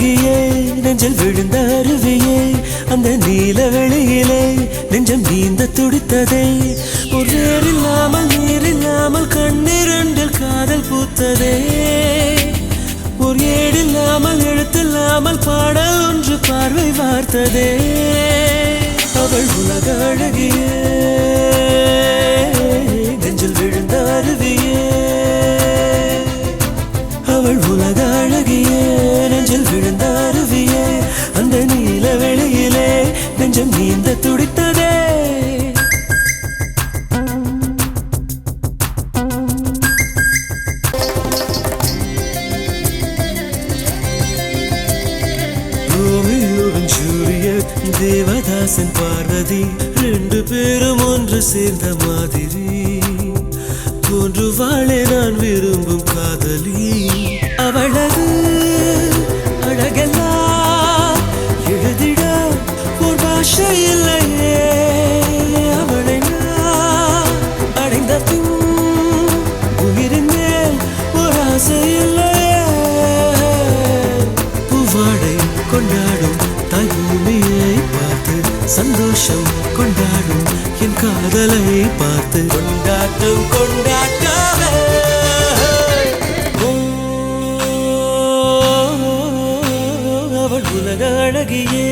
அழகியே நெஞ்சில் விழுந்த அருவியே அந்த நீல வெளியிலே நெஞ்சம் நீந்த துடித்ததே ஒரு இல்லாமல் நீரில்லாமல் கண்ணீரண்டில் காதல் பூத்ததே ஒரு ஏடில்லாமல் எழுத்தில்லாமல் பாடல் ஒன்று பார்வை வார்த்ததே அவள் உலக அழகியே நெஞ்சில் விழுந்த அருவியே அவள் உலக அழகியே நெஞ்சில் விழுந்த அருவியே அந்த நீல வெளியிலே நெஞ்சம் நீந்த துடித்ததே தேவதாசன் பார்வதி ரெண்டு பேரும் ஒன்று சேர்ந்த மாதிரி தோன்றுவாளே நான் விரும்பும் காதலி அவளது அழகெல்லாம் எழுதிட ஒரு பாஷை இல்லையே அவளை நான் அடைந்த பின் உயிரின் மேல் ஒரு ஆசை இல்லையே பூவாடை கொண்டாடும் தாய்பூமியை பார்த்து சந்தோஷம் கொண்டாடும் என் காதலை பார்த்து கொண்டாட்டம் கொண்டாட்டமே அவள் உலக அழகியே